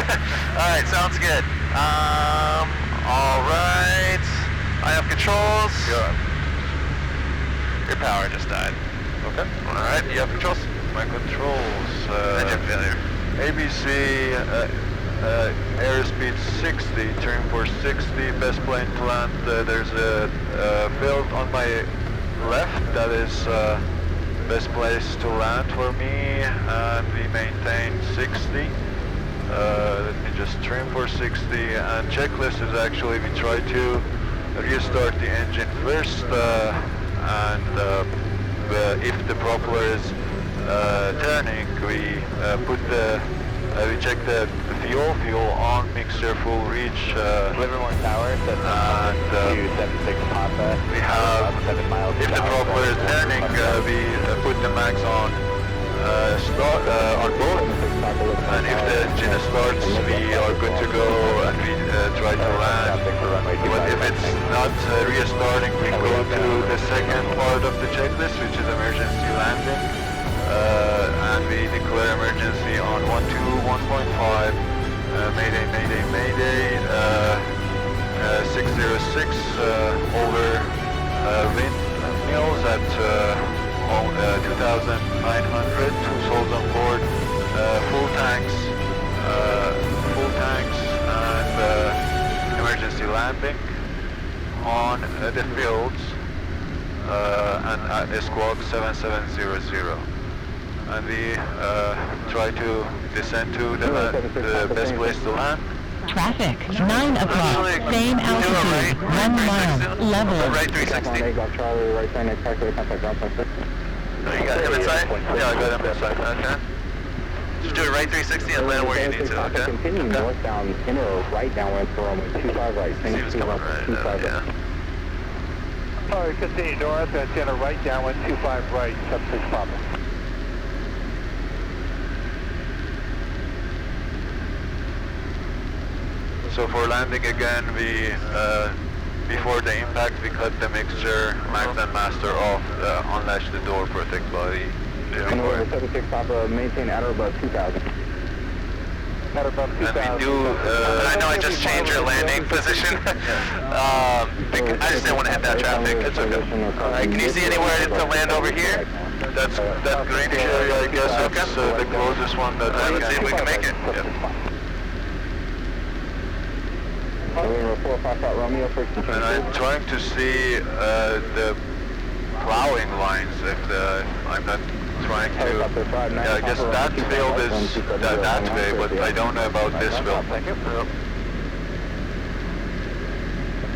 Alright, sounds good. Alright. I have controls. Your power just died. Okay. Alright, you have controls? My controls. Engine failure. ABC, airspeed 60, trim for 60, best plane to land. There's a field on my left that is best place to land for me, and we maintain 60. Let me just trim for 60, and checklist is actually we try to restart the engine first, and if the propeller is turning, we we check the fuel on, mixture full reach, Livermore Tower, and 76 Papa. we have, 7 miles if the propeller is turning, we put the max on both, and if the engine starts, we are good to go, and we try to land. But if it's not restarting, we go to the second part of the checklist, which is emergency landing, and we declare emergency on 121.5, mayday, mayday, mayday, 606 over windmills at 2,900, 2 souls on board, full tanks, and emergency landing on the fields, and at squawk 7700. And we try to descend to the best place to land. Traffic, 9 o'clock, same altitude, 1 mile, level. Right 360. Charlie, right turn, contact ground point 6. Oh, you got him inside? Yeah, I got him inside. Okay. Just do it right 360 and land where you need to, okay? Continue northbound, inner or right downwind for runway 25 right. See who's coming right now, yeah. Alright, continue north, that's in a right downwind, 25 right, 76 Papa. So for landing again, we before the impact we cut the mixture, max and master off, unlatch the door, protect body. North 76 Papa, maintain at or above 2,000. At or above 2,000. And we do. And I know I just changed your landing position. I just didn't want to hit that traffic. It's okay. Alright, can you see anywhere to land over here? That's that greenish area, I guess. It's the closest one that I Let's see if we can make it. Yeah. And I'm trying to see the plowing lines. If I'm not trying to. Yeah, I guess that field is that way, but I don't know about this field. Thank you.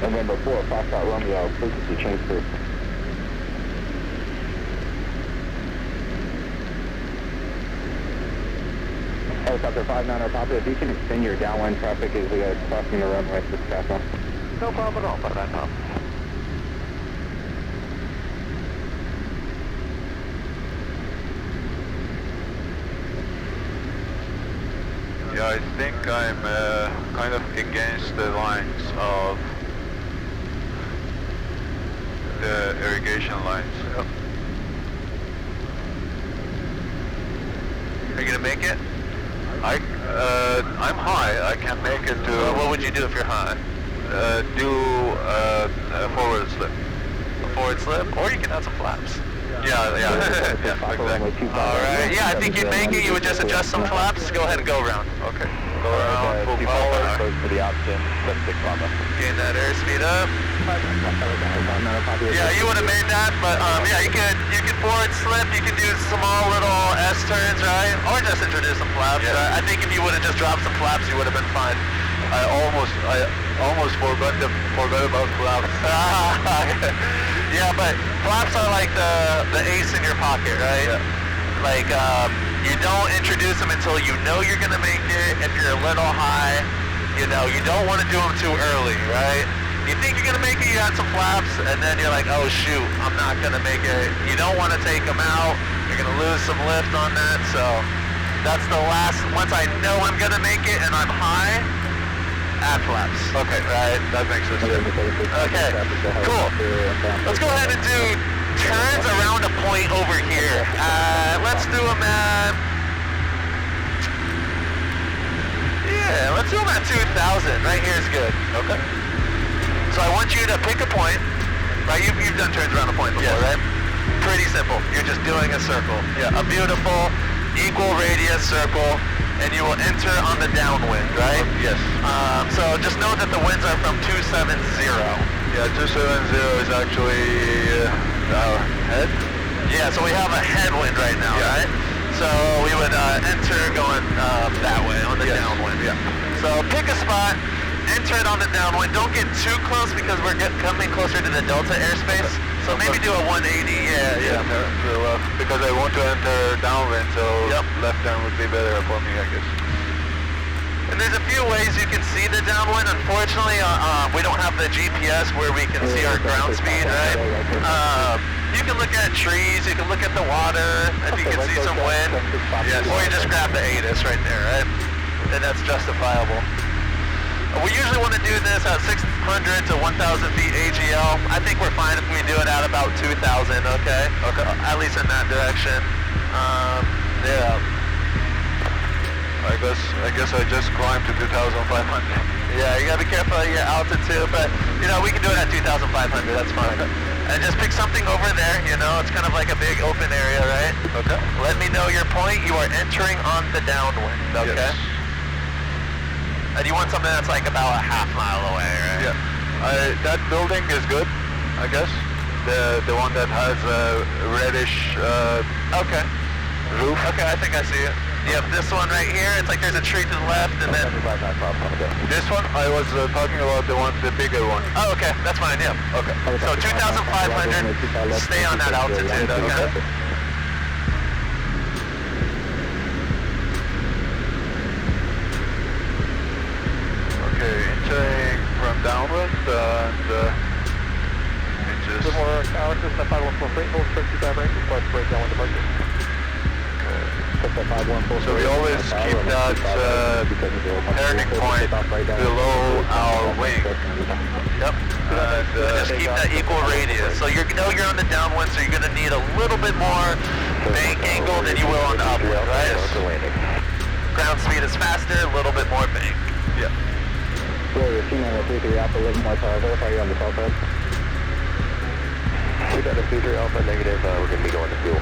November 4, Foxtrot Romeo, frequency change group. Helicopter 59 Papa, if you can extend your downwind traffic as we are crossing the runway to Castle. No problem at all, but I'm up. Yeah, I think I'm kind of against the lines of the irrigation lines. Yep. Are you gonna make it? I'm high. I can make it to. What would you do if you're high? Do a forward slip. A forward slip? Or you can add some flaps. Yeah, exactly. Alright, yeah, I think you'd make it. You would just adjust some flaps. Go ahead and go around. Okay. Go around, full power. Close for the option, 76 Papa. Gain that airspeed up. Yeah, you would have made that, but yeah, you could forward slip. You could do small little S turns, right? Or just introduce some flaps. Yeah. I think if you would have just dropped some flaps, you would have been fine. I almost forgot about flaps. Yeah, but flaps are like the ace in your pocket, right? Yeah. Like you don't introduce them until you know you're gonna make it. If you're a little high, you know you don't want to do them too early, right? You think you're gonna make it, you got some flaps, and then you're like, oh shoot, I'm not gonna make it. You don't want to take them out. You're gonna lose some lift on that. So that's the last. Once I know I'm gonna make it and I'm high, add flaps. Okay, right. That makes sense. Okay, cool. Let's go ahead and do turns around a point over here. Let's do them at, yeah, at 2,000. Right here is good. Okay. So I want you to pick a point. Right, you've done turns around a point before, Yes. right? Pretty simple. You're just doing a circle. Yeah. A beautiful equal radius circle, and you will enter on the downwind, right? Yes. So just know that the winds are from 270. Yeah, 270 is actually our head. Yeah, so we have a headwind right now, Yeah. right? So we would enter going that way on the Yes. downwind. Yeah. So pick a spot, enter it on the downwind. Don't get too close because we're coming closer to the Delta airspace. So maybe do a 180. Yeah. Because I want to enter downwind, so Yep. left turn would be better for me, I guess. And there's a few ways you can see the downwind. Unfortunately, we don't have the GPS where we can see our ground speed, right? You can look at trees, you can look at the water, if you can see some wind. Yes. Or you just grab the ATIS right there, right? And that's justifiable. We usually want to do this at 600 to 1,000 feet AGL. I think we're fine if we do it at about 2,000, okay? Okay. At least in that direction. Yeah. I guess I just climbed to 2,500. Yeah, you gotta be careful of your altitude, but you know, we can do it at 2,500, that's fine. And just pick something over there, you know, it's kind of like a big open area, right? Okay. Let me know your point. You are entering on the downwind, okay? Yes. And you want something that's like about a half mile away, right? Yeah. That building is good, I guess. The one that has a reddish Okay. roof. Okay, I think I see it. You have this one right here. It's like there's a tree to the left, and then... This one, I was talking about the bigger one. Oh, okay. That's fine, yeah. Okay. So 2,500, stay on that altitude, okay? Okay, entering from downwind and it just... Good morning, Alex, this is 514 freight, hold short 25 range, request breakdown with departure. So we always keep that turning point below our wing. Yep. And Just keep that equal radius. So you know you're on the downwind, so you're going to need a little bit more bank angle than you will on the upwind, right? Ground speed is faster, a little bit more bank. yeah. Roger, 2933 Alpha, 11 more power, verify you're on the south side. 2933 Alpha, negative, we're going to be going to fuel.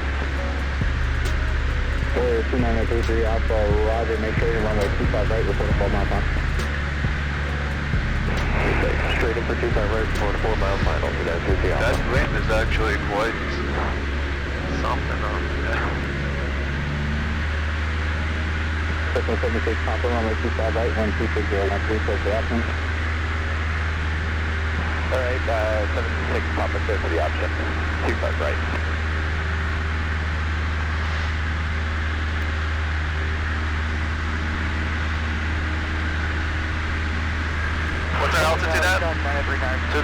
Roger, 2933 Alpha, roger, make sure you run runway 25 right, report a 4 mile final. Straight in for 25 right, report a 4 mile final, you guys, here's the Alpha. That wind is actually quite Something on Cessna 76 Papa, runway 25 right, 12601, close the option. Alright, 76 Papa, clear for the option. 25 right. What's our altitude at? 2,400.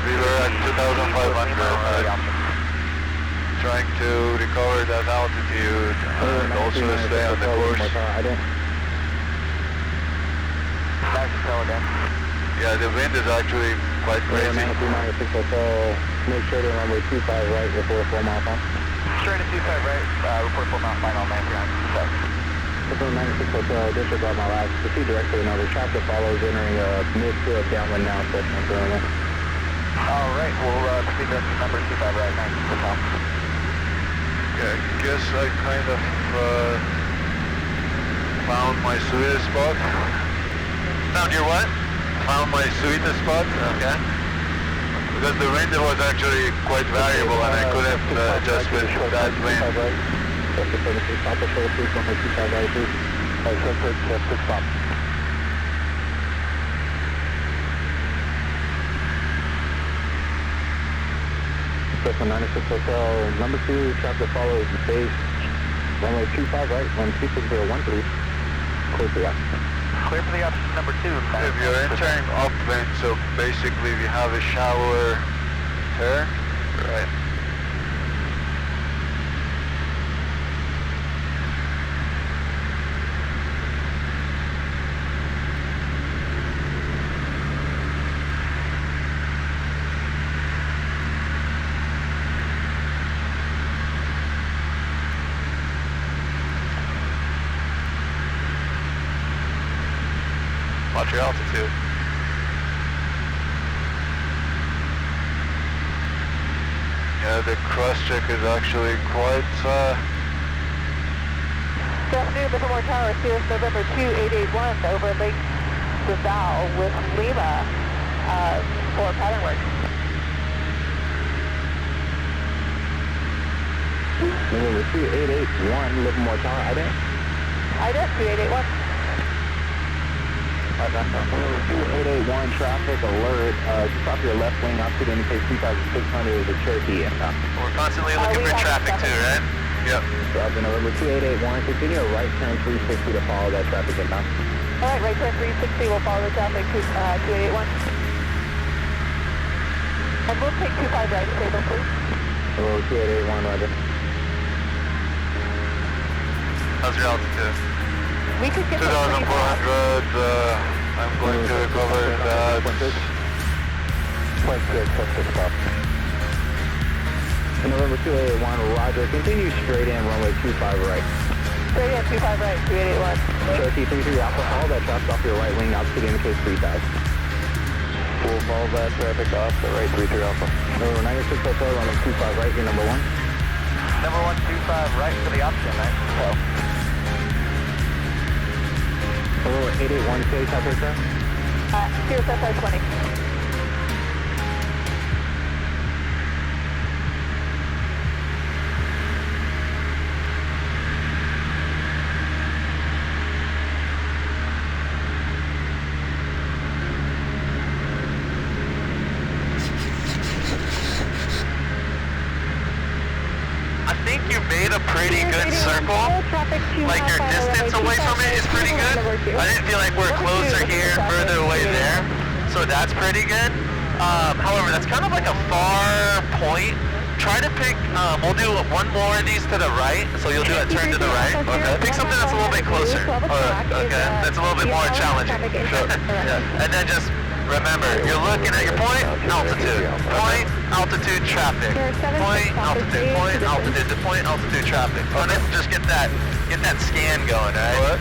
We were at 2,500. Trying to recover that altitude and also stay on the course. Yeah, the wind is actually quite crazy. Make sure to runway 25 right, report a 4 mile final. Straight in 25 right, report 4 mile final, 99. Cessna 96 Hotel, disregard my last. Proceed directly to another traffic follows, entering mid to downwind now, Cessna currently. Alright, we'll proceed to number 25 right, 96 Hotel. Yeah, I guess I kind of found my sweetest spot. Found your what? Found my sweetest spot. Okay. Because the wind was actually quite variable and I couldn't adjust with that wind. Cessna 76 Papa, show please, runway 25 right, please. Cessna 6 Papa. Cessna 96 Hotel, number 2, traffic follows base, runway 25 right, 12613, close the option. Clear for the option number 2. If you're entering upwind, so basically we have a shower turn. Right. Watch your altitude. Yeah, the cross check is actually quite. Good afternoon, Livermore Tower, Sirius November 2881 over Lake Rizal with Lima for pattern work. November 2881, Livermore Tower, IDA. IDA 2881. November 2881, traffic alert. Just off your left wing, altitude indicates 2,600 is a Cherokee inbound. We're constantly looking for traffic too, right? Yep. Roger, November 2881, continue a right turn 360 to follow that traffic inbound. All right, right turn 360 will follow the traffic to 2881. And we'll take 25 right, stable please. November 2881, roger. How's your altitude? We could get 2,400, I'm going to cover that. 0.6, that's the stop. November 2881, roger, continue straight in, runway 25 right. Straight in, 25 right, 2881. Cherokee 33 Alpha, follow that traffic off your right wing, altitude indicates 3,000. We'll follow that traffic off the right 33 Alpha. November 96 Hotel, runway 25 right, your number 1. Number 125 right for the option, right? So. November 881K, South Aircraft. Sirius SR 20. I think you made a pretty good circle. Like your distance away from it is pretty good. I didn't feel like we're closer here and further away there. So that's pretty good. However, that's kind of like a far point. Try to pick, we'll do one more of these to the right. So you'll do a turn to the right. Okay. Pick something that's a little bit closer. Okay. That's a little bit more challenging. Sure. Yeah. And then just remember, you're looking at your point, altitude. Point, altitude, traffic. Point, altitude, point, altitude, to point, altitude, traffic. Just get that scan going, right? What?